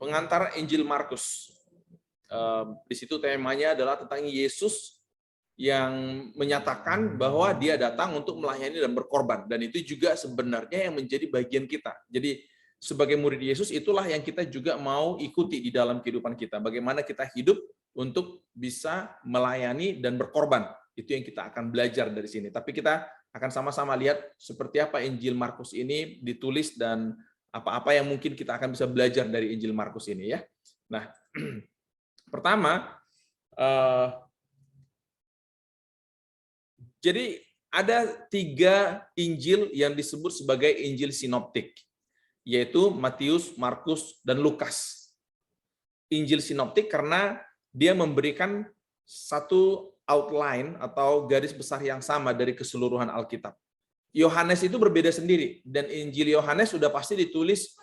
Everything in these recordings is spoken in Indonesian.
pengantar Injil Markus. Di situ temanya adalah tentang Yesus yang menyatakan bahwa dia datang untuk melayani dan berkorban. Dan itu juga sebenarnya yang menjadi bagian kita. Jadi sebagai murid Yesus itulah yang kita juga mau ikuti di dalam kehidupan kita. Bagaimana kita hidup untuk bisa melayani dan berkorban. Itu yang kita akan belajar dari sini. Tapi kita akan sama-sama lihat seperti apa Injil Markus ini ditulis dan apa-apa yang mungkin kita akan bisa belajar dari Injil Markus ini ya. Nah, pertama, jadi ada 3 Injil yang disebut sebagai Injil sinoptik, yaitu Matius, Markus, dan Lukas. Injil sinoptik karena dia memberikan satu outline atau garis besar yang sama dari keseluruhan Alkitab. Yohanes itu berbeda sendiri, dan Injil Yohanes sudah pasti ditulis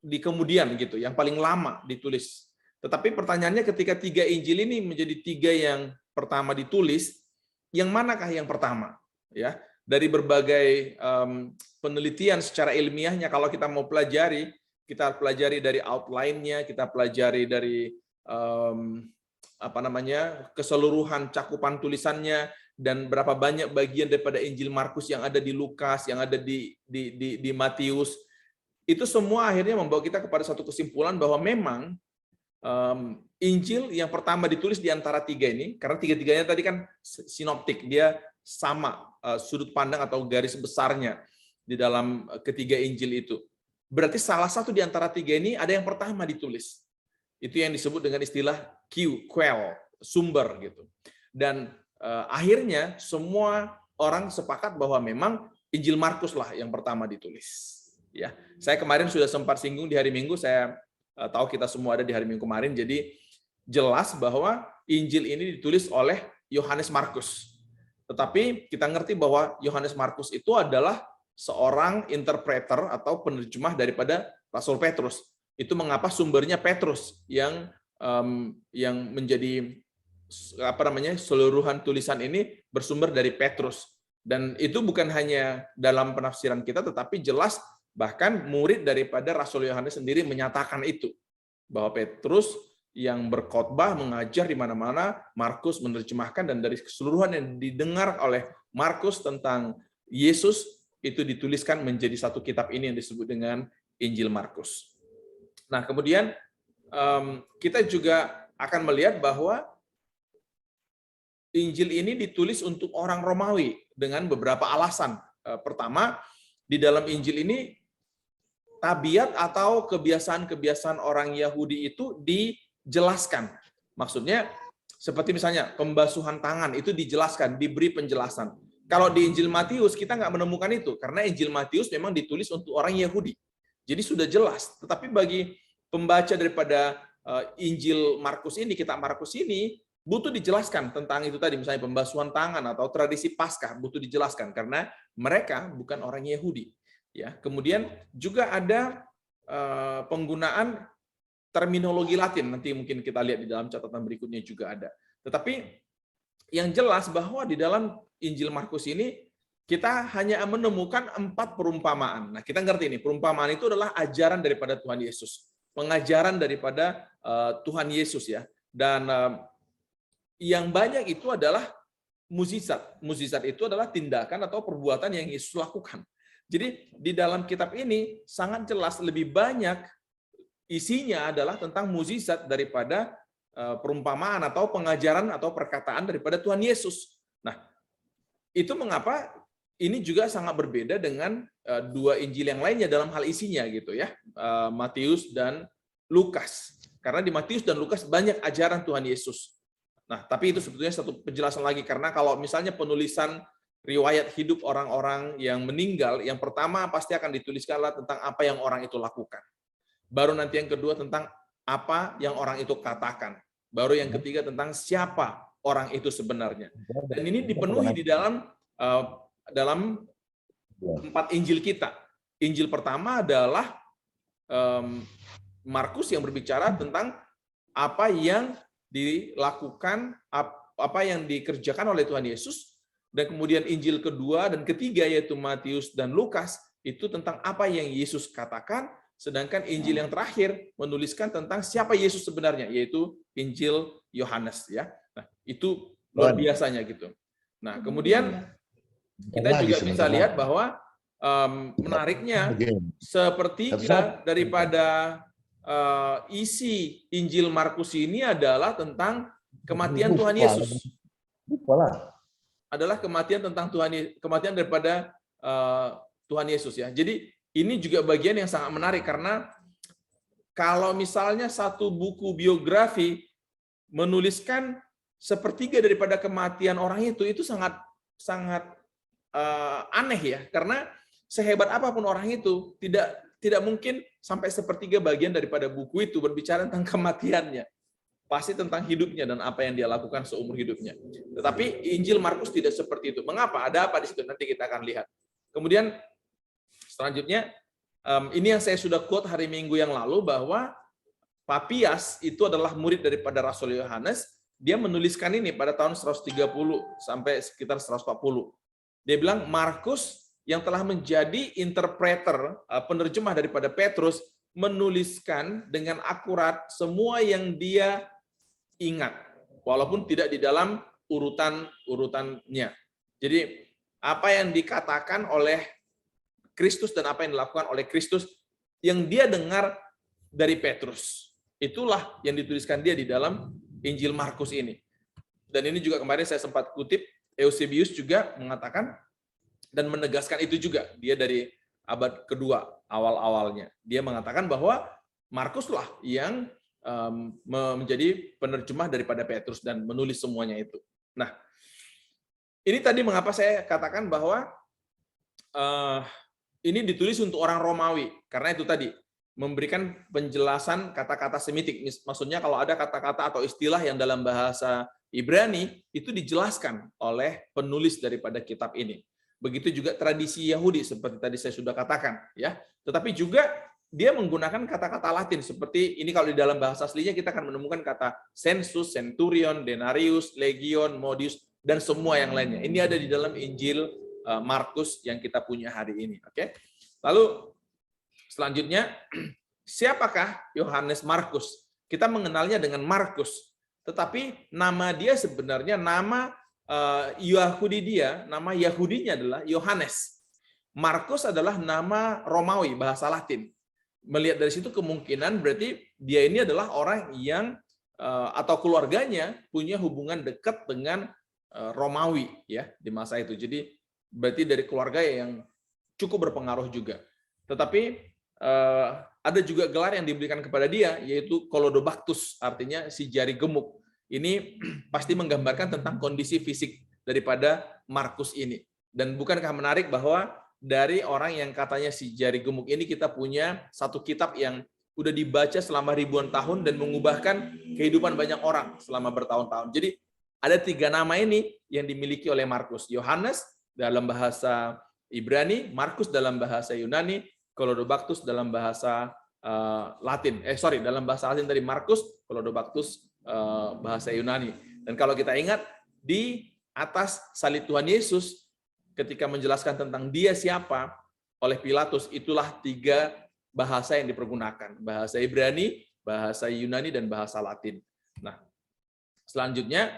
di kemudian gitu, yang paling lama ditulis. Tetapi pertanyaannya ketika 3 Injil ini menjadi 3 yang pertama ditulis, yang manakah yang pertama? Ya, dari berbagai penelitian secara ilmiahnya, kalau kita mau pelajari, kita pelajari dari outline-nya, kita pelajari dari keseluruhan cakupan tulisannya, dan berapa banyak bagian daripada Injil Markus yang ada di Lukas, yang ada di Matius. Itu semua akhirnya membawa kita kepada satu kesimpulan bahwa memang Injil yang pertama ditulis di antara 3 ini, karena 3-3-nya tadi kan sinoptik, dia sama sudut pandang atau garis besarnya di dalam ketiga Injil itu. Berarti salah satu di antara 3 ini ada yang pertama ditulis. Itu yang disebut dengan istilah quell, sumber gitu. Dan akhirnya semua orang sepakat bahwa memang Injil Markus lah yang pertama ditulis. Ya, saya kemarin sudah sempat singgung di hari Minggu, saya tahu kita semua ada di hari Minggu kemarin, jadi jelas bahwa Injil ini ditulis oleh Yohanes Markus. Tetapi kita ngerti bahwa Yohanes Markus itu adalah seorang interpreter atau penerjemah daripada Rasul Petrus. Itu mengapa sumbernya Petrus yang menjadi seluruhan tulisan ini bersumber dari Petrus. Dan itu bukan hanya dalam penafsiran kita, tetapi jelas bahkan murid daripada Rasul Yohanes sendiri menyatakan itu, bahwa Petrus yang berkhotbah, mengajar di mana-mana, Markus menerjemahkan, dan dari keseluruhan yang didengar oleh Markus tentang Yesus, itu dituliskan menjadi satu kitab ini yang disebut dengan Injil Markus. Nah, kemudian kita juga akan melihat bahwa Injil ini ditulis untuk orang Romawi dengan beberapa alasan. Pertama, di dalam Injil ini tabiat atau kebiasaan-kebiasaan orang Yahudi itu dijelaskan. Maksudnya seperti misalnya pembasuhan tangan itu dijelaskan, diberi penjelasan. Kalau di Injil Matius kita nggak menemukan itu, karena Injil Matius memang ditulis untuk orang Yahudi. Jadi sudah jelas. Tetapi bagi pembaca daripada Injil Markus ini, kitab Markus ini, butuh dijelaskan tentang itu tadi, misalnya pembasuhan tangan atau tradisi Paskah, butuh dijelaskan karena mereka bukan orang Yahudi. Ya, kemudian juga ada penggunaan terminologi Latin, nanti mungkin kita lihat di dalam catatan berikutnya juga ada. Tetapi yang jelas bahwa di dalam Injil Markus ini kita hanya menemukan 4 perumpamaan. Nah, kita ngerti ini, perumpamaan itu adalah ajaran daripada Tuhan Yesus, pengajaran daripada Tuhan Yesus ya. Dan yang banyak itu adalah mukjizat. Mukjizat itu adalah tindakan atau perbuatan yang Yesus lakukan. Jadi di dalam kitab ini sangat jelas lebih banyak isinya adalah tentang mukjizat daripada perumpamaan atau pengajaran atau perkataan daripada Tuhan Yesus. Nah, itu mengapa ini juga sangat berbeda dengan 2 Injil yang lainnya dalam hal isinya gitu ya, Matius dan Lukas. Karena di Matius dan Lukas banyak ajaran Tuhan Yesus. Nah, tapi itu sebetulnya satu penjelasan lagi, karena kalau misalnya penulisan riwayat hidup orang-orang yang meninggal, yang pertama pasti akan dituliskanlah tentang apa yang orang itu lakukan. Baru nanti yang kedua tentang apa yang orang itu katakan. Baru yang ketiga tentang siapa orang itu sebenarnya. Dan ini dipenuhi di dalam 4 Injil kita. Injil pertama adalah Markus yang berbicara tentang apa yang dilakukan, apa yang dikerjakan oleh Tuhan Yesus. Dan kemudian Injil kedua dan ketiga yaitu Matius dan Lukas itu tentang apa yang Yesus katakan Sedangkan Injil yang terakhir menuliskan tentang siapa Yesus sebenarnya, yaitu Injil Yohanes, ya. Nah, itu luar biasanya gitu. Nah, kemudian kita juga bisa lihat bahwa menariknya sepertiga daripada isi Injil Markus ini adalah tentang kematian Tuhan Yesus. Adalah kematian tentang kematian daripada Tuhan Yesus, ya. Jadi ini juga bagian yang sangat menarik karena kalau misalnya satu buku biografi menuliskan sepertiga daripada kematian orang itu sangat aneh, ya, karena sehebat apapun orang itu tidak mungkin sampai sepertiga bagian daripada buku itu berbicara tentang kematiannya. Pasti tentang hidupnya dan apa yang dia lakukan seumur hidupnya. Tetapi Injil Markus tidak seperti itu. Mengapa? Ada apa di situ? Nanti kita akan lihat. Kemudian selanjutnya, ini yang saya sudah quote hari Minggu yang lalu, bahwa Papias itu adalah murid daripada Rasul Yohanes. Dia menuliskan ini pada tahun 130 sampai sekitar 140. Dia bilang Markus yang telah menjadi interpreter, penerjemah daripada Petrus, menuliskan dengan akurat semua yang dia ingat, walaupun tidak di dalam urutannya. Jadi apa yang dikatakan oleh Kristus dan apa yang dilakukan oleh Kristus yang dia dengar dari Petrus, itulah yang dituliskan dia di dalam Injil Markus ini. Dan ini juga kemarin saya sempat kutip, Eusebius juga mengatakan dan menegaskan itu juga. Dia dari abad kedua awal-awalnya. Dia mengatakan bahwa Markuslah yang menjadi penerjemah daripada Petrus dan menulis semuanya itu. Nah, ini tadi mengapa saya katakan bahwa ini ditulis untuk orang Romawi, karena itu tadi memberikan penjelasan kata-kata Semitik. Maksudnya kalau ada kata-kata atau istilah yang dalam bahasa Ibrani itu dijelaskan oleh penulis daripada kitab ini. Begitu juga tradisi Yahudi seperti tadi saya sudah katakan, ya. Tetapi juga dia menggunakan kata-kata Latin seperti ini. Kalau di dalam bahasa aslinya kita akan menemukan kata sensus, centurion, denarius, legion, modius, dan semua yang lainnya. Ini ada di dalam Injil Markus yang kita punya hari ini. Oke. Lalu selanjutnya, siapakah Yohanes Markus? Kita mengenalnya dengan Markus, tetapi nama dia sebenarnya nama Yahudi dia, nama Yahudinya adalah Yohanes. Markus adalah nama Romawi, bahasa Latin. Melihat dari situ kemungkinan berarti dia ini adalah orang yang atau keluarganya punya hubungan dekat dengan Romawi, ya, di masa itu. Jadi berarti dari keluarga yang cukup berpengaruh juga. Tetapi ada juga gelar yang diberikan kepada dia, yaitu Kolodobaktus, artinya si jari gemuk. Ini pasti menggambarkan tentang kondisi fisik daripada Markus ini. Dan bukankah menarik bahwa dari orang yang katanya si jari gemuk ini kita punya satu kitab yang udah dibaca selama ribuan tahun dan mengubahkan kehidupan banyak orang selama bertahun-tahun. Jadi ada 3 nama ini yang dimiliki oleh Markus. Yohanes dalam bahasa Ibrani, Markus dalam bahasa Yunani, Kolodobaktus dalam bahasa Latin. Dalam bahasa Latin tadi Markus, Kolodobaktus bahasa Yunani. Dan kalau kita ingat di atas salib Tuhan Yesus ketika menjelaskan tentang dia siapa oleh Pilatus, itulah 3 bahasa yang dipergunakan. Bahasa Ibrani, bahasa Yunani, dan bahasa Latin. Nah, selanjutnya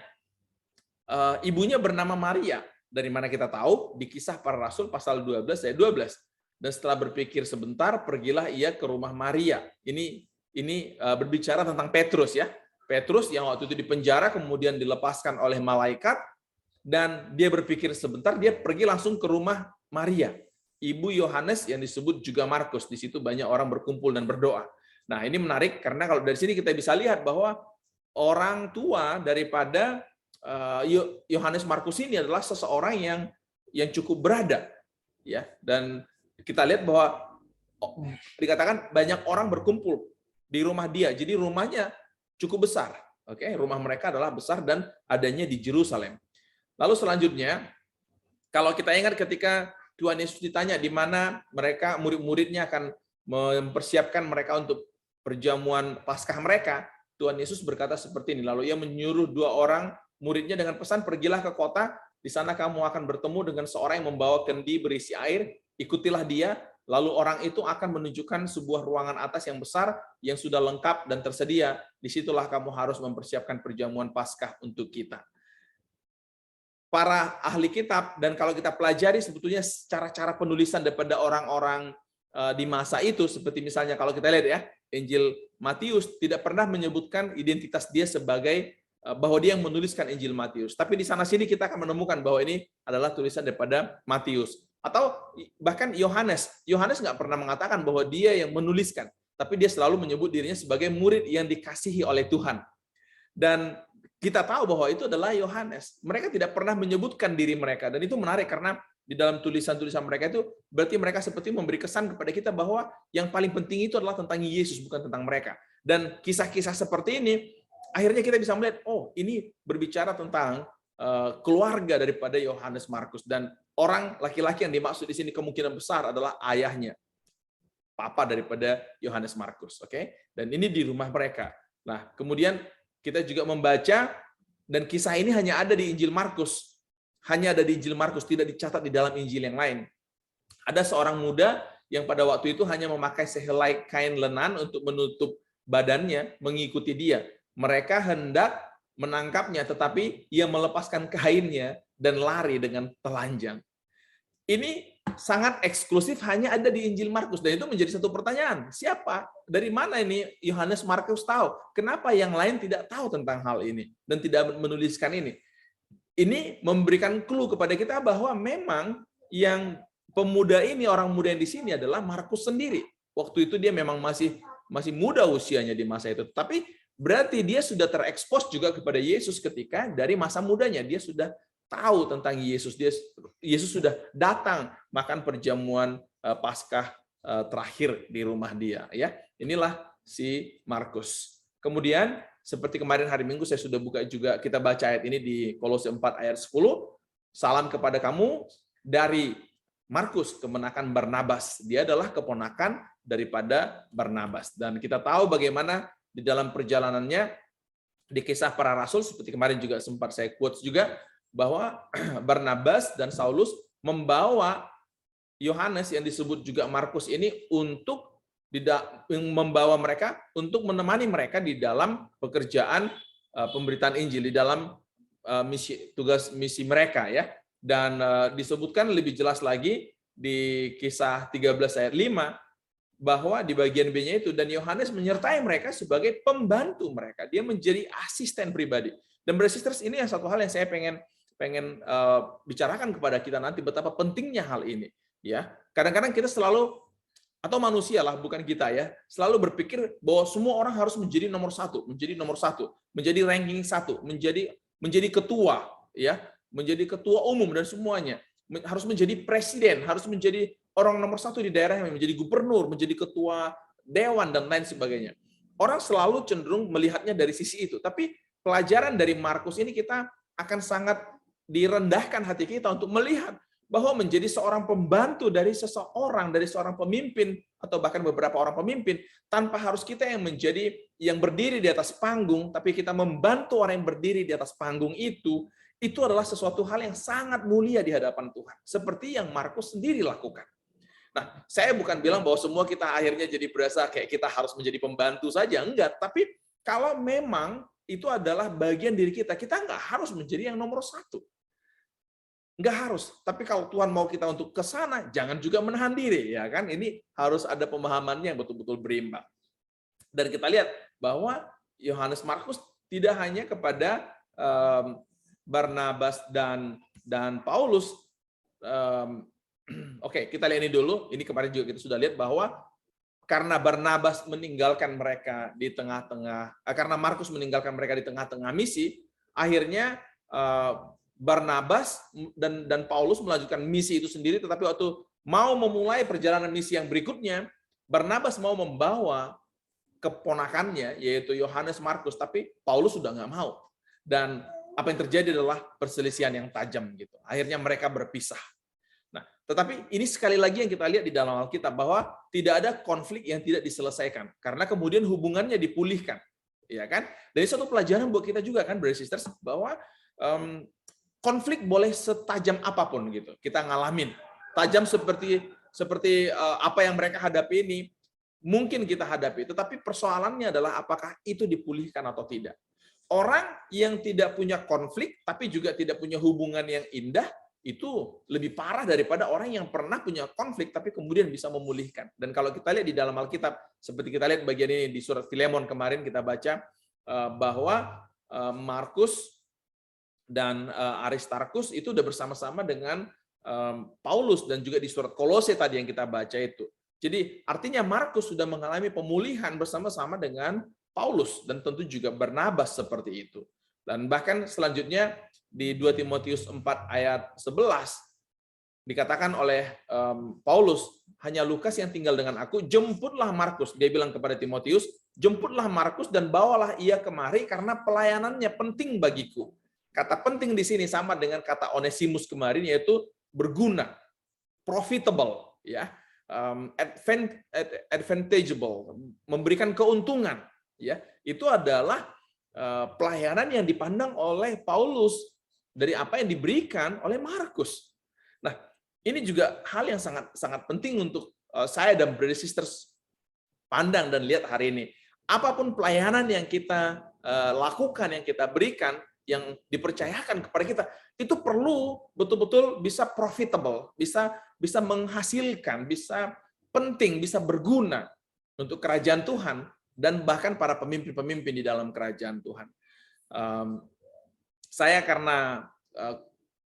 ibunya bernama Maria. Dari mana kita tahu? Di Kisah Para Rasul pasal 12 ayat 12. Dan setelah berpikir sebentar, pergilah ia ke rumah Maria. Ini berbicara tentang Petrus, ya. Petrus yang waktu itu dipenjara kemudian dilepaskan oleh malaikat, dan dia berpikir sebentar, dia pergi langsung ke rumah Maria, ibu Yohanes yang disebut juga Markus. Di situ banyak orang berkumpul dan berdoa. Nah, ini menarik karena kalau dari sini kita bisa lihat bahwa orang tua daripada Yohanes Markus ini adalah seseorang yang cukup berada, ya. Dan kita lihat bahwa dikatakan banyak orang berkumpul di rumah dia. Jadi rumahnya cukup besar. Oke, rumah mereka adalah besar dan adanya di Yerusalem. Lalu selanjutnya, kalau kita ingat ketika Tuhan Yesus ditanya di mana mereka, murid-muridnya akan mempersiapkan mereka untuk perjamuan Paskah mereka, Tuhan Yesus berkata seperti ini. Lalu ia menyuruh 2 orang muridnya dengan pesan, pergilah ke kota, di sana kamu akan bertemu dengan seorang yang membawa kendi berisi air, ikutilah dia, lalu orang itu akan menunjukkan sebuah ruangan atas yang besar yang sudah lengkap dan tersedia. Disitulah kamu harus mempersiapkan perjamuan Paskah untuk kita. Para ahli kitab, dan kalau kita pelajari sebetulnya cara-cara penulisan daripada orang-orang di masa itu, seperti misalnya kalau kita lihat ya, Injil Matius tidak pernah menyebutkan identitas dia sebagai bahwa dia yang menuliskan Injil Matius. Tapi di sana-sini kita akan menemukan bahwa ini adalah tulisan daripada Matius. Atau bahkan Yohanes nggak pernah mengatakan bahwa dia yang menuliskan, tapi dia selalu menyebut dirinya sebagai murid yang dikasihi oleh Tuhan. Dan kita tahu bahwa itu adalah Yohanes. Mereka tidak pernah menyebutkan diri mereka, dan itu menarik karena di dalam tulisan-tulisan mereka itu berarti mereka seperti memberi kesan kepada kita bahwa yang paling penting itu adalah tentang Yesus, bukan tentang mereka. Dan kisah-kisah seperti ini akhirnya kita bisa melihat, oh ini berbicara tentang keluarga daripada Yohanes Markus, dan orang laki-laki yang dimaksud di sini kemungkinan besar adalah ayahnya, papa daripada Yohanes Markus, oke? Dan ini di rumah mereka. Nah, kemudian kita juga membaca, dan kisah ini hanya ada di Injil Markus, tidak dicatat di dalam Injil yang lain. Ada seorang muda yang pada waktu itu hanya memakai sehelai kain lenan untuk menutup badannya, mengikuti dia. Mereka hendak menangkapnya, tetapi ia melepaskan kainnya dan lari dengan telanjang. Ini sangat eksklusif, hanya ada di Injil Markus, dan itu menjadi satu pertanyaan. Siapa? Dari mana ini Yohanes Markus tahu? Kenapa yang lain tidak tahu tentang hal ini dan tidak menuliskan ini? Ini memberikan clue kepada kita bahwa memang yang pemuda ini, orang muda yang di sini adalah Markus sendiri. Waktu itu dia memang masih muda usianya di masa itu. Tapi berarti dia sudah terekspos juga kepada Yesus ketika dari masa mudanya. Dia sudah tahu tentang Yesus. Yesus sudah datang makan perjamuan Paskah terakhir di rumah dia. Ya, inilah si Markus. Kemudian seperti kemarin hari Minggu saya sudah buka juga, kita baca ayat ini di Kolose 4 ayat 10. Salam kepada kamu dari Markus, keponakan Barnabas. Dia adalah keponakan daripada Barnabas. Dan kita tahu bagaimana di dalam perjalanannya di Kisah Para Rasul, seperti kemarin juga sempat saya quotes juga, bahwa Barnabas dan Saulus membawa Yohanes yang disebut juga Markus ini untuk membawa mereka untuk menemani mereka di dalam pekerjaan pemberitaan Injil, di dalam tugas misi mereka ya. Dan disebutkan lebih jelas lagi di Kisah 13 ayat 5 bahwa di bagian B-nya itu, dan Yohanes menyertai mereka sebagai pembantu mereka. Dia menjadi asisten pribadi. Dan brothers, ini yang satu hal yang saya pengen bicarakan kepada kita nanti, betapa pentingnya hal ini. Ya, kadang-kadang kita selalu, atau manusia lah, bukan kita ya, selalu berpikir bahwa semua orang harus menjadi nomor satu, menjadi ranking satu, menjadi ketua, ya, menjadi ketua umum dan semuanya, harus menjadi presiden, harus menjadi orang nomor satu di daerahnya, menjadi gubernur, menjadi ketua dewan dan lain sebagainya. Orang selalu cenderung melihatnya dari sisi itu. Tapi pelajaran dari Markus ini, kita akan sangat direndahkan hati kita untuk melihat bahwa menjadi seorang pembantu dari seseorang, dari seorang pemimpin atau bahkan beberapa orang pemimpin, tanpa harus kita yang berdiri di atas panggung, tapi kita membantu orang yang berdiri di atas panggung itu adalah sesuatu hal yang sangat mulia di hadapan Tuhan. Seperti yang Markus sendiri lakukan. Nah, saya bukan bilang bahwa semua kita akhirnya jadi berasa kayak kita harus menjadi pembantu saja, enggak. Tapi kalau memang itu adalah bagian diri kita, kita enggak harus menjadi yang nomor satu. Enggak harus. Tapi kalau Tuhan mau kita untuk ke sana, jangan juga menahan diri, ya kan? Ini harus ada pemahamannya yang betul-betul berimbang. Dan kita lihat bahwa Yohanes Markus tidak hanya kepada Barnabas dan Paulus. Oke, kita lihat ini dulu. Ini kemarin juga kita sudah lihat bahwa karena Barnabas meninggalkan mereka di tengah-tengah, karena Markus meninggalkan mereka di tengah-tengah misi, akhirnya Barnabas dan Paulus melanjutkan misi itu sendiri. Tetapi waktu mau memulai perjalanan misi yang berikutnya, Barnabas mau membawa keponakannya, yaitu Yohanes Markus, tapi Paulus sudah nggak mau. Dan apa yang terjadi adalah perselisihan yang tajam gitu. Akhirnya mereka berpisah. Nah, tetapi ini sekali lagi yang kita lihat di dalam Alkitab, bahwa tidak ada konflik yang tidak diselesaikan karena kemudian hubungannya dipulihkan, ya kan? Dari satu pelajaran buat kita juga kan, brothers sisters, bahwa konflik boleh setajam apapun gitu kita ngalamin, tajam seperti seperti apa yang mereka hadapi ini, mungkin kita hadapi, tetapi persoalannya adalah apakah itu dipulihkan atau tidak. Orang yang tidak punya konflik, tapi juga tidak punya hubungan yang indah, itu lebih parah daripada orang yang pernah punya konflik, tapi kemudian bisa memulihkan. Dan kalau kita lihat di dalam Alkitab, seperti kita lihat bagian ini di surat Filemon kemarin kita baca, bahwa Markus dan Aristarkus itu udah bersama-sama dengan Paulus, dan juga di surat Kolose tadi yang kita baca itu. Jadi artinya Markus sudah mengalami pemulihan bersama-sama dengan Paulus, dan tentu juga Barnabas seperti itu. Dan bahkan selanjutnya di 2 Timotius 4 ayat 11 dikatakan oleh Paulus, hanya Lukas yang tinggal dengan aku, jemputlah Markus. Dia bilang kepada Timotius, jemputlah Markus dan bawalah ia kemari karena pelayanannya penting bagiku. Kata penting di sini sama dengan kata Onesimus kemarin, yaitu berguna, profitable, ya, advantageable, memberikan keuntungan, ya. Itu adalah pelayanan yang dipandang oleh Paulus dari apa yang diberikan oleh Markus. Nah, ini juga hal yang sangat sangat penting untuk saya dan brother sisters pandang dan lihat hari ini. Apapun pelayanan yang kita lakukan, yang kita berikan, yang dipercayakan kepada kita, itu perlu betul-betul bisa profitable, bisa menghasilkan, bisa penting, bisa berguna untuk kerajaan Tuhan dan bahkan para pemimpin-pemimpin di dalam kerajaan Tuhan. Saya karena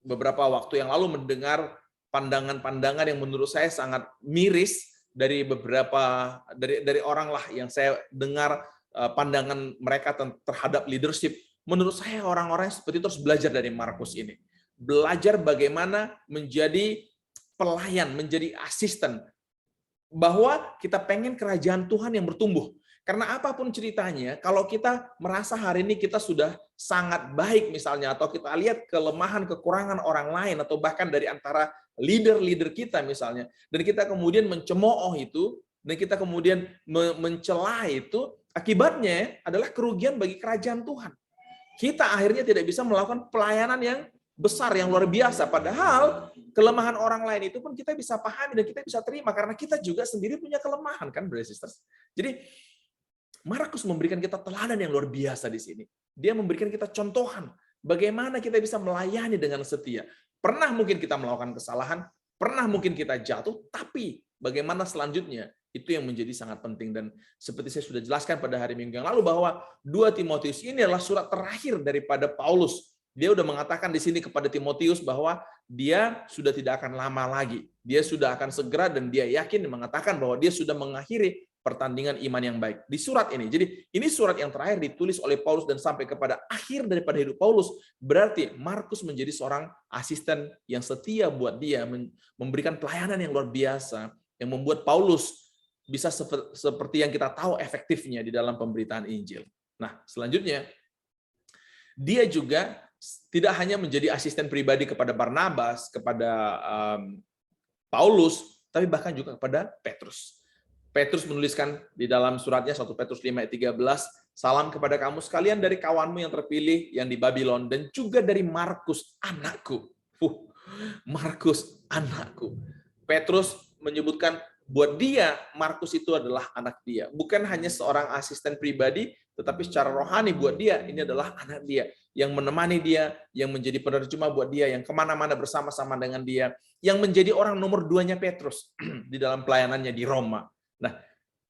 beberapa waktu yang lalu mendengar pandangan-pandangan yang menurut saya sangat miris dari beberapa dari orang lah yang saya dengar pandangan mereka terhadap leadership. Menurut saya orang-orang seperti itu harus belajar dari Markus ini. Belajar bagaimana menjadi pelayan, menjadi asisten. Bahwa kita pengen kerajaan Tuhan yang bertumbuh. Karena apapun ceritanya, kalau kita merasa hari ini kita sudah sangat baik misalnya, atau kita lihat kelemahan, kekurangan orang lain, atau bahkan dari antara leader-leader kita misalnya, dan kita kemudian mencemooh itu, dan kita kemudian mencela itu, akibatnya adalah kerugian bagi kerajaan Tuhan. Kita akhirnya tidak bisa melakukan pelayanan yang besar, yang luar biasa. Padahal kelemahan orang lain itu pun kita bisa pahami dan kita bisa terima, karena kita juga sendiri punya kelemahan, kan, brothers and sisters. Jadi Markus memberikan kita teladan yang luar biasa di sini. Dia memberikan kita contohan bagaimana kita bisa melayani dengan setia. Pernah mungkin kita melakukan kesalahan, pernah mungkin kita jatuh, tapi bagaimana selanjutnya, itu yang menjadi sangat penting. Dan seperti saya sudah jelaskan pada hari Minggu yang lalu, bahwa 2 Timotius ini adalah surat terakhir daripada Paulus. Dia sudah mengatakan di sini kepada Timotius bahwa dia sudah tidak akan lama lagi. Dia sudah akan segera, dan dia yakin mengatakan bahwa dia sudah mengakhiri pertandingan iman yang baik. Di surat ini. Jadi ini surat yang terakhir ditulis oleh Paulus dan sampai kepada akhir daripada hidup Paulus. Berarti Markus menjadi seorang asisten yang setia buat dia, memberikan pelayanan yang luar biasa, yang membuat Paulus bisa seperti yang kita tahu efektifnya di dalam pemberitaan Injil. Nah, selanjutnya, dia juga tidak hanya menjadi asisten pribadi kepada Barnabas, kepada Paulus, tapi bahkan juga kepada Petrus. Petrus menuliskan di dalam suratnya 1 Petrus 5 ayat 13, salam kepada kamu sekalian dari kawanmu yang terpilih yang di Babylon, dan juga dari Markus anakku. Markus anakku. Petrus menyebutkan buat dia, Markus itu adalah anak dia. Bukan hanya seorang asisten pribadi, tetapi secara rohani buat dia, ini adalah anak dia. Yang menemani dia, yang menjadi penerjemah buat dia, yang kemana-mana bersama-sama dengan dia, yang menjadi orang nomor 2-nya Petrus di dalam pelayanannya di Roma. Nah,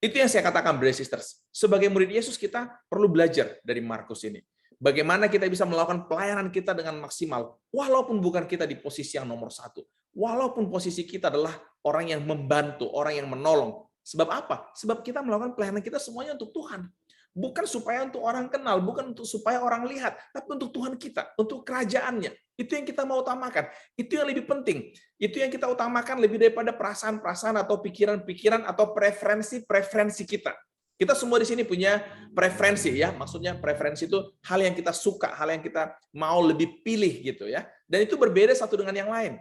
itu yang saya katakan, brothers and sisters. Sebagai murid Yesus, kita perlu belajar dari Markus ini. Bagaimana kita bisa melakukan pelayanan kita dengan maksimal, walaupun bukan kita di posisi yang nomor 1. Walaupun posisi kita adalah orang yang membantu, orang yang menolong. Sebab apa? Sebab kita melakukan pelayanan kita semuanya untuk Tuhan. Bukan supaya untuk orang kenal, bukan untuk supaya orang lihat, tapi untuk Tuhan kita, untuk kerajaannya. Itu yang kita mau utamakan. Itu yang lebih penting. Itu yang kita utamakan lebih daripada perasaan-perasaan atau pikiran-pikiran atau preferensi kita. Kita semua di sini punya preferensi, ya. Maksudnya preferensi itu hal yang kita suka, hal yang kita mau lebih pilih gitu, ya. Dan itu berbeda satu dengan yang lain.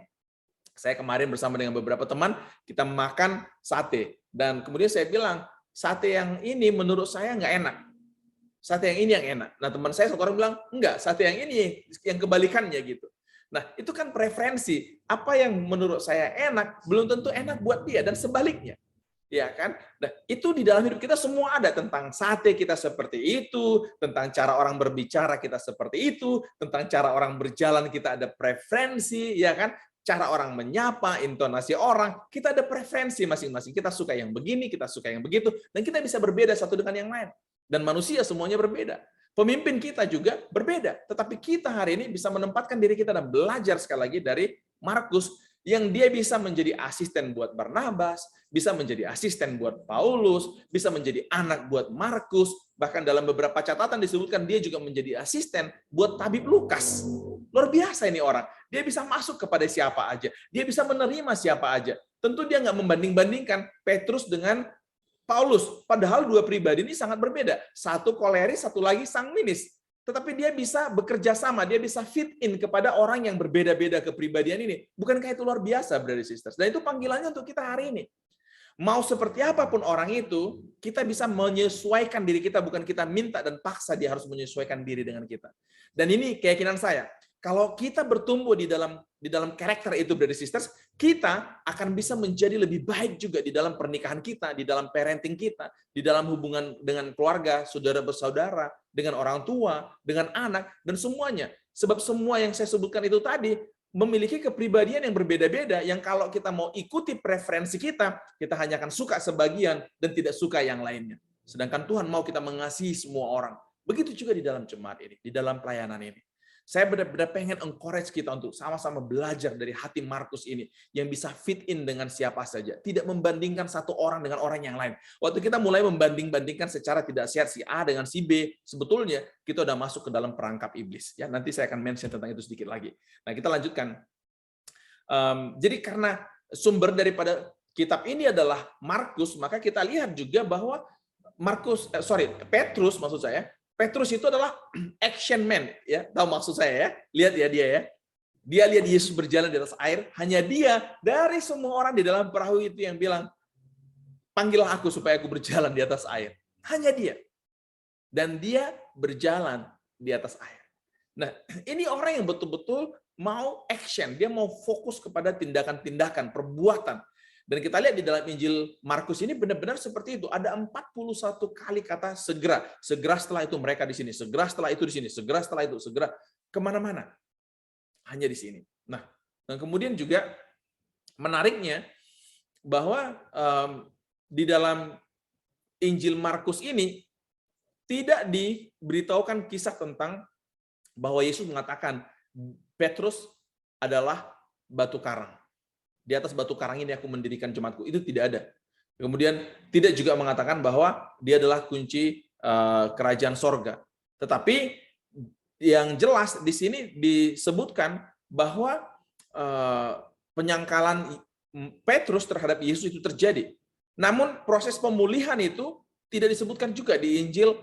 Saya kemarin bersama dengan beberapa teman, kita makan sate. Dan kemudian saya bilang, sate yang ini menurut saya nggak enak. Sate yang ini yang enak. Nah, teman saya satu orang bilang, enggak, sate yang ini yang kebalikannya gitu. Nah, itu kan preferensi. Apa yang menurut saya enak, belum tentu enak buat dia, dan sebaliknya. Ya kan? Nah, itu di dalam hidup kita semua ada, tentang sate kita seperti itu, tentang cara orang berbicara kita seperti itu, tentang cara orang berjalan kita ada preferensi, ya kan? Cara orang menyapa, intonasi orang, kita ada preferensi masing-masing. Kita suka yang begini, kita suka yang begitu, dan kita bisa berbeda satu dengan yang lain. Dan manusia semuanya berbeda. Pemimpin kita juga berbeda, tetapi kita hari ini bisa menempatkan diri kita dan belajar sekali lagi dari Markus, yang dia bisa menjadi asisten buat Barnabas, bisa menjadi asisten buat Paulus, bisa menjadi anak buat Markus, bahkan dalam beberapa catatan disebutkan dia juga menjadi asisten buat tabib Lukas. Luar biasa ini orang. Dia bisa masuk kepada siapa aja. Dia bisa menerima siapa aja. Tentu dia nggak membanding-bandingkan Petrus dengan Paulus. Padahal dua pribadi ini sangat berbeda. Satu koleris, satu lagi sanguinis. Tetapi dia bisa bekerja sama, dia bisa fit in kepada orang yang berbeda-beda kepribadian ini. Bukankah itu luar biasa, brothers sisters? Dan itu panggilannya untuk kita hari ini. Mau seperti apapun orang itu, kita bisa menyesuaikan diri kita, bukan kita minta dan paksa dia harus menyesuaikan diri dengan kita. Dan ini keyakinan saya. Kalau kita bertumbuh di dalam karakter itu, brothers sisters, kita akan bisa menjadi lebih baik juga di dalam pernikahan kita, di dalam parenting kita, di dalam hubungan dengan keluarga, saudara bersaudara, dengan orang tua, dengan anak, dan semuanya. Sebab semua yang saya sebutkan itu tadi memiliki kepribadian yang berbeda-beda, yang kalau kita mau ikuti preferensi kita hanya akan suka sebagian dan tidak suka yang lainnya. Sedangkan Tuhan mau kita mengasihi semua orang. Begitu juga di dalam jemaat ini, di dalam pelayanan ini. Saya benar-benar pengen encourage kita untuk sama-sama belajar dari hati Markus ini, yang bisa fit in dengan siapa saja. Tidak membandingkan satu orang dengan orang yang lain. Waktu kita mulai membanding-bandingkan secara tidak sehat si A dengan si B, sebetulnya kita udah masuk ke dalam perangkap iblis. Ya, nanti saya akan mention tentang itu sedikit lagi. Nah, kita lanjutkan. Jadi karena sumber daripada kitab ini adalah Markus, maka kita lihat juga bahwa Petrus maksud saya, Petrus itu adalah action man, ya. Tahu maksud saya ya? Lihat ya dia ya. Dia lihat Yesus berjalan di atas air, hanya dia dari semua orang di dalam perahu itu yang bilang, "Panggillah aku supaya aku berjalan di atas air." Hanya dia. Dan dia berjalan di atas air. Nah, ini orang yang betul-betul mau action, dia mau fokus kepada tindakan-tindakan, perbuatan. Dan kita lihat di dalam Injil Markus ini benar-benar seperti itu. Ada 41 kali kata segera. Segera setelah itu mereka di sini. Segera setelah itu di sini. Segera setelah itu. Segera kemana-mana. Hanya di sini. Nah, dan kemudian juga menariknya bahwa di dalam Injil Markus ini tidak diberitahukan kisah tentang bahwa Yesus mengatakan Petrus adalah batu karang. Di atas batu karang ini aku mendirikan jemaatku. Itu tidak ada. Kemudian tidak juga mengatakan bahwa dia adalah kunci kerajaan sorga. Tetapi yang jelas di sini disebutkan bahwa penyangkalan Petrus terhadap Yesus itu terjadi. Namun proses pemulihan itu tidak disebutkan juga di Injil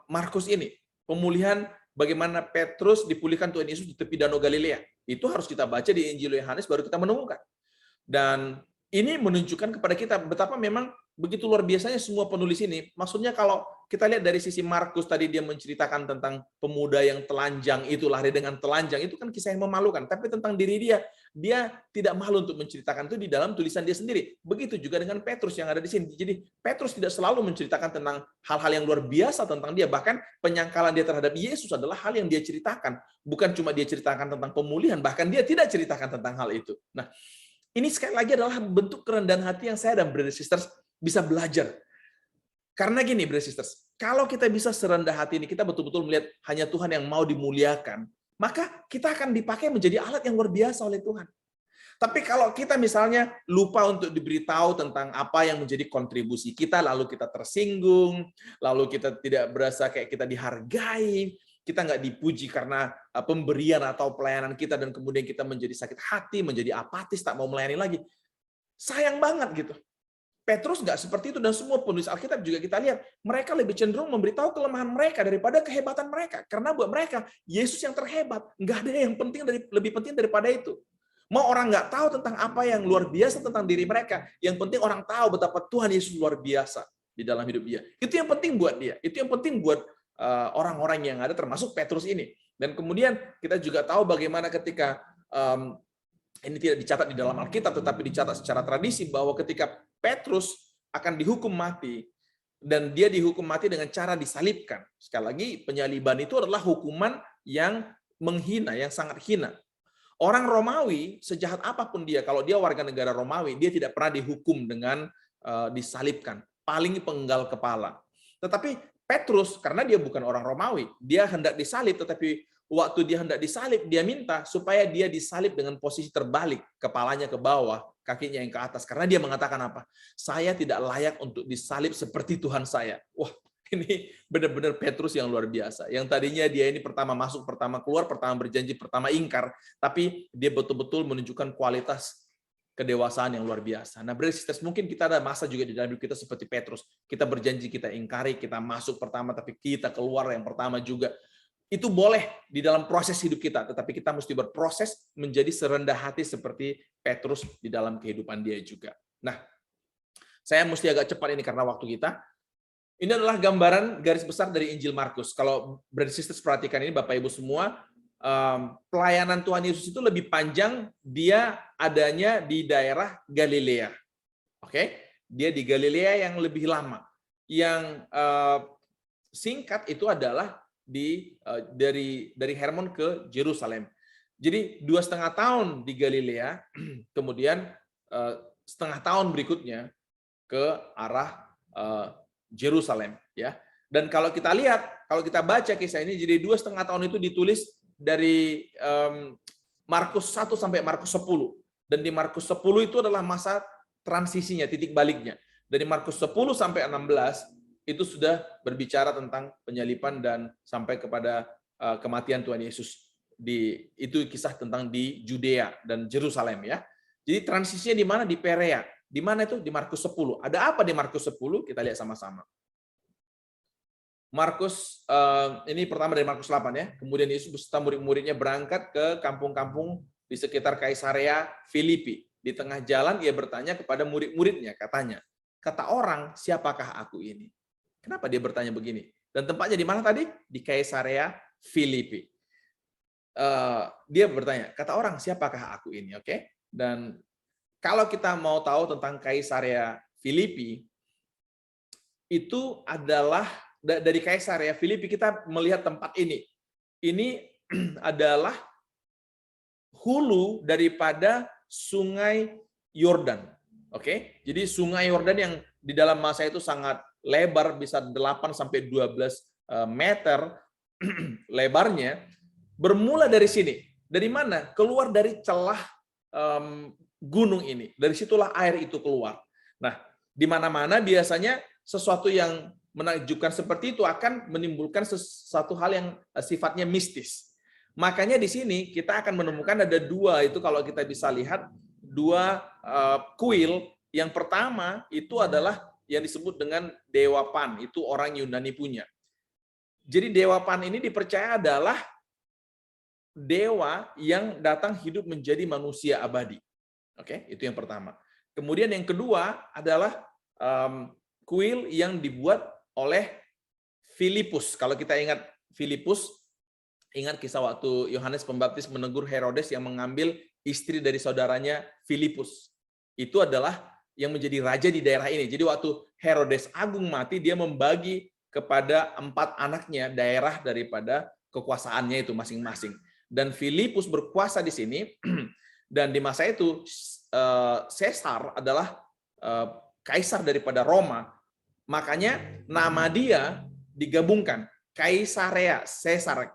Markus ini. Pemulihan bagaimana Petrus dipulihkan Tuhan Yesus di tepi Danau Galilea. Itu harus kita baca di Injil Yohanes baru kita menemukan. Dan ini menunjukkan kepada kita betapa memang begitu luar biasanya semua penulis ini. Maksudnya kalau kita lihat dari sisi Markus tadi dia menceritakan tentang pemuda yang telanjang itu lari dengan telanjang, itu kan kisah yang memalukan. Tapi tentang diri dia tidak malu untuk menceritakan itu di dalam tulisan dia sendiri. Begitu juga dengan Petrus yang ada di sini. Jadi Petrus tidak selalu menceritakan tentang hal-hal yang luar biasa tentang dia. Bahkan penyangkalan dia terhadap Yesus adalah hal yang dia ceritakan. Bukan cuma dia ceritakan tentang pemulihan, bahkan dia tidak ceritakan tentang hal itu. Nah, ini sekali lagi adalah bentuk kerendahan hati yang saya dan brothers sisters bisa belajar. Karena gini, brothers sisters, kalau kita bisa serendah hati ini, kita betul-betul melihat hanya Tuhan yang mau dimuliakan, maka kita akan dipakai menjadi alat yang luar biasa oleh Tuhan. Tapi kalau kita misalnya lupa untuk diberitahu tentang apa yang menjadi kontribusi kita, lalu kita tersinggung, lalu kita tidak berasa kayak kita dihargai, kita nggak dipuji karena pemberian atau pelayanan kita, dan kemudian kita menjadi sakit hati, menjadi apatis, tak mau melayani lagi. Sayang banget gitu. Petrus nggak seperti itu, dan semua penulis Alkitab juga kita lihat, mereka lebih cenderung memberitahu kelemahan mereka daripada kehebatan mereka. Karena buat mereka, Yesus yang terhebat. Nggak ada yang lebih penting daripada itu. Mau orang nggak tahu tentang apa yang luar biasa tentang diri mereka, yang penting orang tahu betapa Tuhan Yesus luar biasa di dalam hidup dia. Itu yang penting buat dia. Itu yang penting buat orang-orang yang ada, termasuk Petrus ini. Dan kemudian kita juga tahu bagaimana ketika ini tidak dicatat di dalam Alkitab, tetapi dicatat secara tradisi bahwa ketika Petrus akan dihukum mati, dan dia dihukum mati dengan cara disalibkan. Sekali lagi, penyaliban itu adalah hukuman yang menghina, yang sangat hina. Orang Romawi, sejahat apapun dia, kalau dia warga negara Romawi, dia tidak pernah dihukum dengan disalibkan, paling penggal kepala. Tetapi Petrus, karena dia bukan orang Romawi, dia hendak disalib, tetapi waktu dia hendak disalib, dia minta supaya dia disalib dengan posisi terbalik, kepalanya ke bawah, kakinya yang ke atas. Karena dia mengatakan apa? Saya tidak layak untuk disalib seperti Tuhan saya. Wah, ini benar-benar Petrus yang luar biasa. Yang tadinya dia ini pertama masuk, pertama keluar, pertama berjanji, pertama ingkar. Tapi dia betul-betul menunjukkan kualitas kedewasaan yang luar biasa. Nah, brothers sisters, mungkin kita ada masa juga di dalam hidup kita seperti Petrus. Kita berjanji, kita ingkari, kita masuk pertama, tapi kita keluar yang pertama juga. Itu boleh di dalam proses hidup kita, tetapi kita mesti berproses menjadi serendah hati seperti Petrus di dalam kehidupan dia juga. Nah, saya mesti agak cepat ini karena waktu kita. Ini adalah gambaran garis besar dari Injil Markus. Kalau brothers sisters perhatikan ini, Bapak Ibu semua, pelayanan Tuhan Yesus itu lebih panjang, dia adanya di daerah Galilea. Oke, dia di Galilea yang lebih lama. Yang singkat itu adalah dari Hermon ke Yerusalem. Jadi 2,5 tahun di Galilea, kemudian setengah tahun berikutnya ke arah Yerusalem, ya. Dan kalau kita lihat, kalau kita baca kisah ini, jadi 2,5 tahun itu ditulis dari Markus 1 sampai Markus 10. Dan di Markus 10 itu adalah masa transisinya, titik baliknya. Dari Markus 10 sampai 16 itu sudah berbicara tentang penyaliban dan sampai kepada kematian Tuhan Yesus. Itu kisah tentang di Judea dan Yerusalem, ya. Jadi transisinya di mana? Di Perea. Di mana itu? Di Markus 10. Ada apa di Markus 10? Kita lihat sama-sama. Markus, ini pertama dari Markus 8 ya. Kemudian Yesus beserta murid-muridnya berangkat ke kampung-kampung di sekitar Kaisarea Filipi. Di tengah jalan ia bertanya kepada murid-muridnya, katanya, kata orang, siapakah aku ini? Kenapa dia bertanya begini? Dan tempatnya di mana tadi? Di Kaisarea Filipi. Dia bertanya, kata orang, siapakah aku ini? Oke? Dan kalau kita mau tahu tentang Kaisarea Filipi, itu adalah dari Kaisarea Filipi kita melihat tempat ini. Ini adalah hulu daripada Sungai Yordan. Oke? Jadi Sungai Yordan yang di dalam masa itu sangat lebar, bisa 8 sampai 12 meter lebarnya, bermula dari sini. Dari mana? Keluar dari celah gunung ini. Dari situlah air itu keluar. Nah, di mana-mana biasanya sesuatu yang menakjubkan seperti itu akan menimbulkan sesuatu hal yang sifatnya mistis. Makanya di sini kita akan menemukan ada dua, itu kalau kita bisa lihat, dua kuil. Yang pertama itu adalah yang disebut dengan Dewa Pan, itu orang Yunani punya. Jadi Dewa Pan ini dipercaya adalah dewa yang datang hidup menjadi manusia abadi. Oke, itu yang pertama. Kemudian yang kedua adalah kuil yang dibuat oleh Filipus. Kalau kita ingat Filipus, ingat kisah waktu Yohanes Pembaptis menegur Herodes yang mengambil istri dari saudaranya Filipus. Itu adalah yang menjadi raja di daerah ini. Jadi waktu Herodes Agung mati, dia membagi kepada 4 anaknya daerah daripada kekuasaannya itu masing-masing. Dan Filipus berkuasa di sini, dan di masa itu Caesar adalah kaisar daripada Roma. Makanya nama dia digabungkan, Kaisarea Caesar,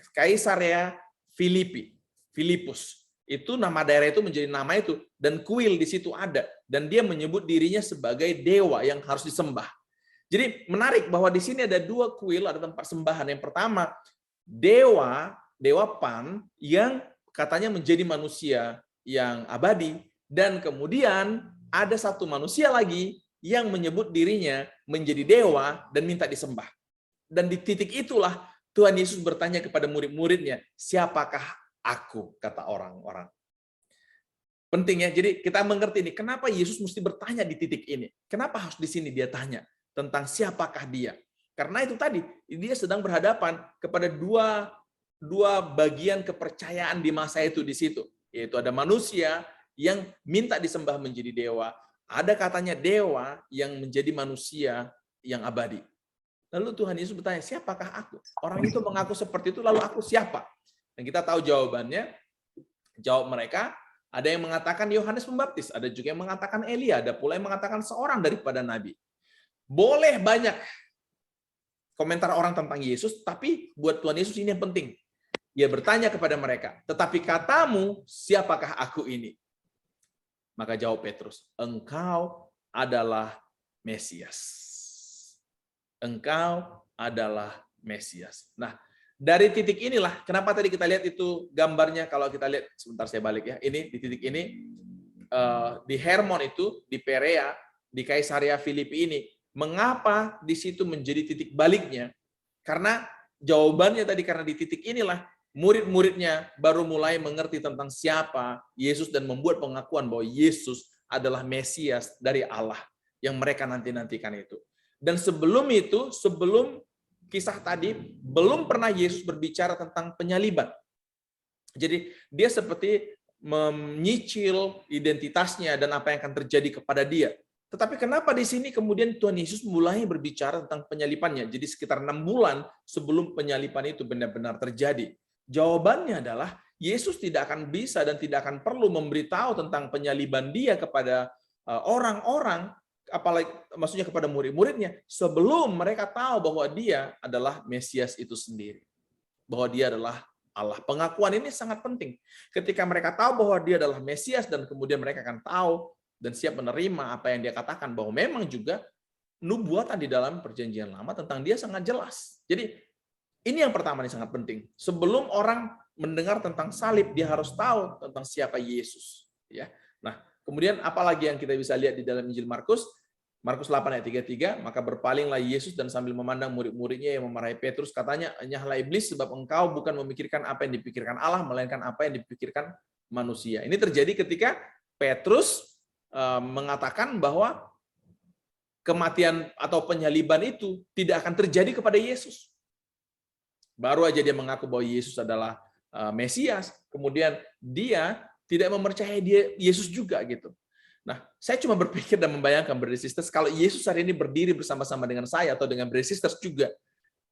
Kaisarea Filipi, Filipus. Itu nama daerah itu menjadi nama itu, dan kuil di situ ada, dan dia menyebut dirinya sebagai dewa yang harus disembah. Jadi menarik bahwa di sini ada 2 kuil, ada tempat sembahan. Yang pertama, Dewa Pan yang katanya menjadi manusia yang abadi, dan kemudian ada satu manusia lagi yang menyebut dirinya menjadi dewa dan minta disembah. Dan di titik itulah Tuhan Yesus bertanya kepada murid-muridnya, siapakah aku, kata orang-orang. Penting ya, jadi kita mengerti ini, kenapa Yesus mesti bertanya di titik ini. Kenapa harus di sini dia tanya tentang siapakah dia. Karena itu tadi, dia sedang berhadapan kepada dua bagian kepercayaan di masa itu di situ. Yaitu ada manusia yang minta disembah menjadi dewa, ada katanya dewa yang menjadi manusia yang abadi. Lalu Tuhan Yesus bertanya, siapakah aku? Orang itu mengaku seperti itu, lalu aku siapa? Dan kita tahu jawabannya, jawab mereka, ada yang mengatakan Yohanes Pembaptis, ada juga yang mengatakan Elia, ada pula yang mengatakan seorang daripada nabi. Boleh banyak komentar orang tentang Yesus, tapi buat Tuhan Yesus ini yang penting. Dia bertanya kepada mereka, tetapi katamu, siapakah aku ini? Maka jawab Petrus, engkau adalah Mesias. Engkau adalah Mesias. Nah, dari titik inilah, kenapa tadi kita lihat itu gambarnya, kalau kita lihat, sebentar saya balik ya, ini di titik ini, di Hermon itu, di Perea, di Kaisaria Filipi ini, mengapa di situ menjadi titik baliknya? Karena jawabannya tadi, karena di titik inilah, murid-muridnya baru mulai mengerti tentang siapa Yesus dan membuat pengakuan bahwa Yesus adalah Mesias dari Allah yang mereka nanti-nantikan itu. Dan sebelum itu, sebelum kisah tadi, belum pernah Yesus berbicara tentang penyaliban. Jadi dia seperti menyicil identitasnya dan apa yang akan terjadi kepada dia. Tetapi kenapa di sini kemudian Tuhan Yesus mulai berbicara tentang penyalibannya? Jadi sekitar 6 bulan sebelum penyaliban itu benar-benar terjadi. Jawabannya adalah Yesus tidak akan bisa dan tidak akan perlu memberitahu tentang penyaliban dia kepada orang-orang, apalagi maksudnya kepada murid-muridnya, sebelum mereka tahu bahwa dia adalah Mesias itu sendiri. Bahwa dia adalah Allah. Pengakuan ini sangat penting. Ketika mereka tahu bahwa dia adalah Mesias dan kemudian mereka akan tahu dan siap menerima apa yang dia katakan, bahwa memang juga nubuatan di dalam perjanjian lama tentang dia sangat jelas. Jadi ini yang pertama ini sangat penting. Sebelum orang mendengar tentang salib, dia harus tahu tentang siapa Yesus. Ya. Nah, kemudian apalagi yang kita bisa lihat di dalam Injil Markus? Markus 8 ayat 33, maka berpalinglah Yesus dan sambil memandang murid-muridnya yang memarahi Petrus, katanya, enyahlah iblis, sebab engkau bukan memikirkan apa yang dipikirkan Allah, melainkan apa yang dipikirkan manusia. Ini terjadi ketika Petrus mengatakan bahwa kematian atau penyaliban itu tidak akan terjadi kepada Yesus. Baru aja dia mengaku bahwa Yesus adalah Mesias, kemudian dia tidak mempercayai dia Yesus juga gitu. Nah, saya cuma berpikir dan membayangkan, Brother Sisters, kalau Yesus hari ini berdiri bersama-sama dengan saya atau dengan Brother Sisters juga,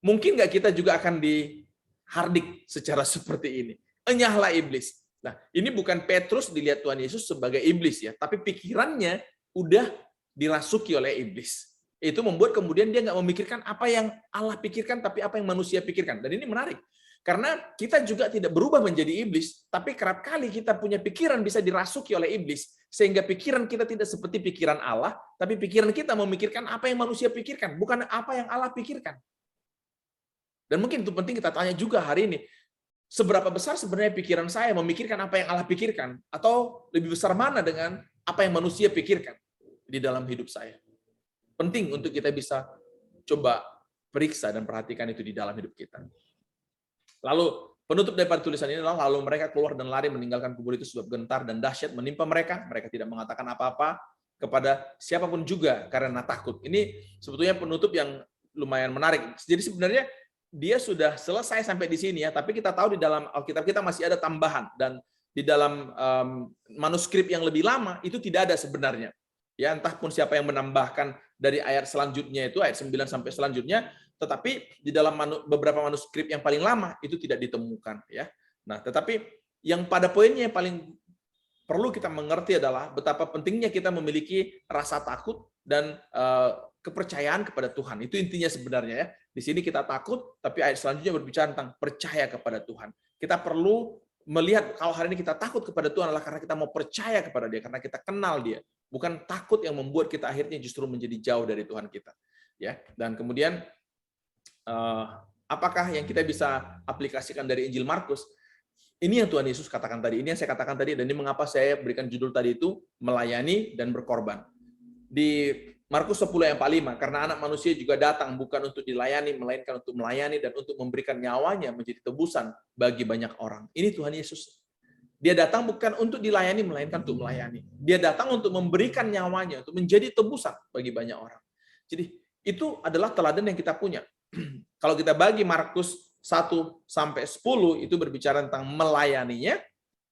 mungkin nggak kita juga akan dihardik secara seperti ini. Enyahlah iblis. Nah, ini bukan Petrus dilihat Tuhan Yesus sebagai iblis ya, tapi pikirannya udah dirasuki oleh iblis. Itu membuat kemudian dia nggak memikirkan apa yang Allah pikirkan, tapi apa yang manusia pikirkan. Dan ini menarik. Karena kita juga tidak berubah menjadi iblis, tapi kerap kali kita punya pikiran bisa dirasuki oleh iblis, sehingga pikiran kita tidak seperti pikiran Allah, tapi pikiran kita memikirkan apa yang manusia pikirkan, bukan apa yang Allah pikirkan. Dan mungkin itu penting kita tanya juga hari ini, seberapa besar sebenarnya pikiran saya memikirkan apa yang Allah pikirkan, atau lebih besar mana dengan apa yang manusia pikirkan di dalam hidup saya. Penting untuk kita bisa coba periksa dan perhatikan itu di dalam hidup kita. Lalu penutup daripada tulisan ini adalah, lalu mereka keluar dan lari meninggalkan kubur itu sebab gentar dan dahsyat menimpa mereka. Mereka tidak mengatakan apa-apa kepada siapapun juga karena takut. Ini sebetulnya penutup yang lumayan menarik. Jadi sebenarnya dia sudah selesai sampai di sini ya, tapi kita tahu di dalam Alkitab kita masih ada tambahan, dan di dalam manuskrip yang lebih lama itu tidak ada sebenarnya. Ya, entah pun siapa yang menambahkan dari ayat selanjutnya itu, ayat 9 sampai selanjutnya, tetapi di dalam beberapa manuskrip yang paling lama itu tidak ditemukan ya. Nah, tetapi yang pada poinnya yang paling perlu kita mengerti adalah betapa pentingnya kita memiliki rasa takut dan kepercayaan kepada Tuhan. Itu intinya sebenarnya ya. Di sini kita takut, tapi ayat selanjutnya berbicara tentang percaya kepada Tuhan. Kita perlu melihat kalau hari ini kita takut kepada Tuhan adalah karena kita mau percaya kepada Dia, karena kita kenal Dia. Bukan takut yang membuat kita akhirnya justru menjadi jauh dari Tuhan kita. Ya. Dan kemudian apakah yang kita bisa aplikasikan dari Injil Markus? Ini yang Tuhan Yesus katakan tadi, ini yang saya katakan tadi, dan ini mengapa saya berikan judul tadi itu, melayani dan berkorban. Di Markus 10 ayat 45, karena anak manusia juga datang bukan untuk dilayani, melainkan untuk melayani dan untuk memberikan nyawanya menjadi tebusan bagi banyak orang. Ini Tuhan Yesus. Dia datang bukan untuk dilayani, melainkan untuk melayani. Dia datang untuk memberikan nyawanya, untuk menjadi tebusan bagi banyak orang. Jadi Itu adalah teladan yang kita punya. Kalau kita bagi Markus 1 sampai 10 itu berbicara tentang melayaninya,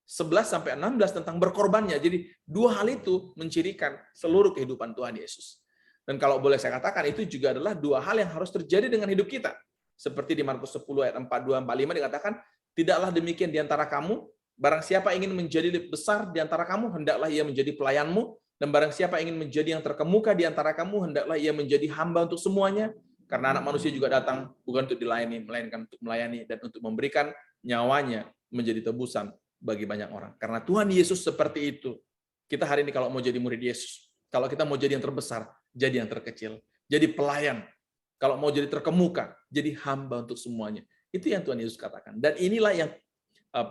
11 sampai 16 tentang berkorbannya. Jadi dua hal itu mencirikan seluruh kehidupan Tuhan Yesus. Dan kalau boleh saya katakan, itu juga adalah dua hal yang harus terjadi dengan hidup kita. Seperti di Markus 10 ayat 42, 45 dikatakan, tidaklah demikian di antara kamu, barang siapa ingin menjadi besar di antara kamu, hendaklah ia menjadi pelayanmu, dan barang siapa ingin menjadi yang terkemuka di antara kamu, hendaklah ia menjadi hamba untuk semuanya, karena anak manusia juga datang bukan untuk dilayani, melainkan untuk melayani dan untuk memberikan nyawanya menjadi tebusan bagi banyak orang. Karena Tuhan Yesus seperti itu. Kita hari ini kalau mau jadi murid Yesus, kalau kita mau jadi yang terbesar, jadi yang terkecil, jadi pelayan. Kalau mau jadi terkemuka, jadi hamba untuk semuanya. Itu yang Tuhan Yesus katakan. Dan inilah yang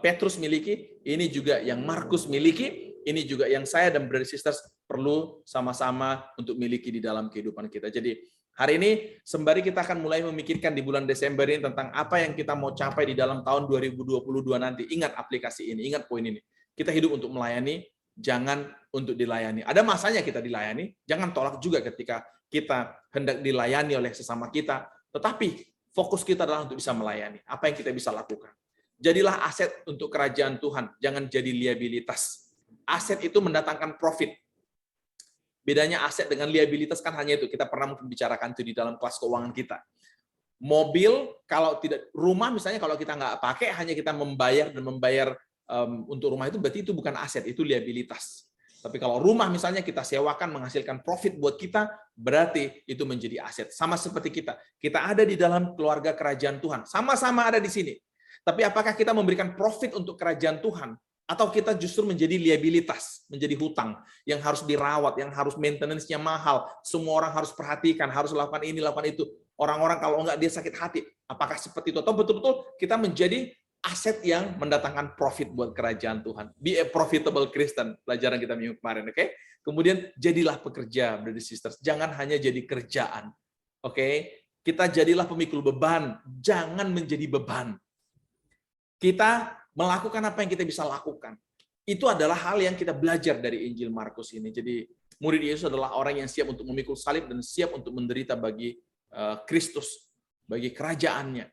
Petrus miliki, ini juga yang Markus miliki, ini juga yang saya dan brother sisters perlu sama-sama untuk miliki di dalam kehidupan kita. Jadi hari ini, sembari kita akan mulai memikirkan di bulan Desember ini tentang apa yang kita mau capai di dalam tahun 2022 nanti. Ingat aplikasi ini, ingat poin ini. Kita hidup untuk melayani, jangan untuk dilayani. Ada masanya kita dilayani, jangan tolak juga ketika kita hendak dilayani oleh sesama kita. Tetapi fokus kita adalah untuk bisa melayani. Apa yang kita bisa lakukan. Jadilah aset untuk kerajaan Tuhan, jangan jadi liabilitas. Aset itu mendatangkan profit. Bedanya aset dengan liabilitas kan hanya itu. Kita pernah mungkin bicarakan itu di dalam kelas keuangan kita. Mobil, kalau tidak, rumah misalnya kalau kita nggak pakai, hanya kita membayar dan membayar untuk rumah itu, berarti itu bukan aset, itu liabilitas. Tapi kalau rumah misalnya kita sewakan menghasilkan profit buat kita, berarti itu menjadi aset. Sama seperti kita. Kita ada di dalam keluarga kerajaan Tuhan. Sama-sama ada di sini. Tapi apakah kita memberikan profit untuk kerajaan Tuhan? Atau kita justru menjadi liabilitas, menjadi hutang yang harus dirawat, yang harus maintenance-nya mahal, semua orang harus perhatikan, harus lakukan ini, lakukan itu. Orang-orang kalau enggak dia sakit hati. Apakah seperti itu? Atau betul-betul kita menjadi aset yang mendatangkan profit buat kerajaan Tuhan. Be a profitable Christian, pelajaran kita minggu kemarin, oke? Kemudian jadilah pekerja, brothers sisters. Jangan hanya jadi kerjaan, oke? Kita jadilah pemikul beban, jangan menjadi beban. Kita melakukan apa yang kita bisa lakukan. Itu adalah hal yang kita belajar dari Injil Markus ini. Jadi murid Yesus adalah orang yang siap untuk memikul salib dan siap untuk menderita bagi Kristus, bagi kerajaannya.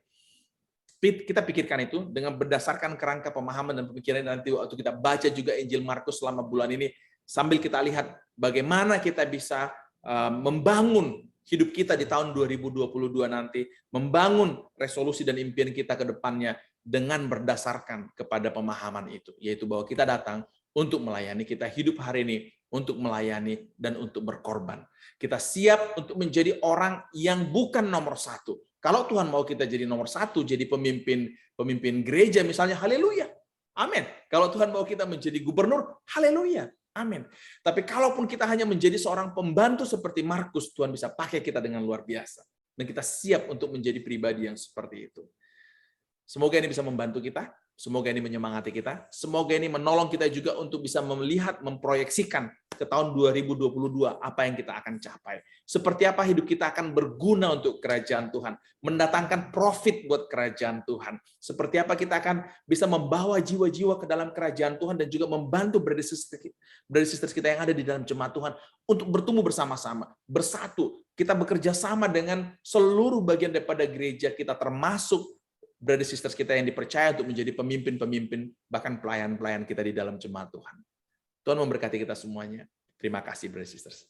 Kita pikirkan itu dengan berdasarkan kerangka pemahaman dan pemikiran, nanti waktu kita baca juga Injil Markus selama bulan ini, sambil kita lihat bagaimana kita bisa membangun hidup kita di tahun 2022 nanti, membangun resolusi dan impian kita ke depannya dengan berdasarkan kepada pemahaman itu, yaitu bahwa kita datang untuk melayani, kita hidup hari ini untuk melayani dan untuk berkorban. Kita siap untuk menjadi orang yang bukan nomor satu. Kalau Tuhan mau kita jadi nomor satu, jadi pemimpin gereja misalnya, haleluya, amin. Kalau Tuhan mau kita menjadi gubernur, haleluya, amin. Tapi kalaupun kita hanya menjadi seorang pembantu seperti Markus, Tuhan bisa pakai kita dengan luar biasa. Dan kita siap untuk menjadi pribadi yang seperti itu. Semoga ini bisa membantu kita, semoga ini menyemangati kita, semoga ini menolong kita juga untuk bisa melihat, memproyeksikan ke tahun 2022 apa yang kita akan capai. Seperti apa hidup kita akan berguna untuk kerajaan Tuhan, mendatangkan profit buat kerajaan Tuhan. Seperti apa kita akan bisa membawa jiwa-jiwa ke dalam kerajaan Tuhan dan juga membantu brother sisters kita yang ada di dalam jemaat Tuhan untuk bertumbuh bersama-sama, bersatu. Kita bekerja sama dengan seluruh bagian daripada gereja kita, termasuk brother sisters kita yang dipercaya untuk menjadi pemimpin-pemimpin, bahkan pelayan-pelayan kita di dalam jemaat Tuhan. Tuhan memberkati kita semuanya. Terima kasih, brother sisters.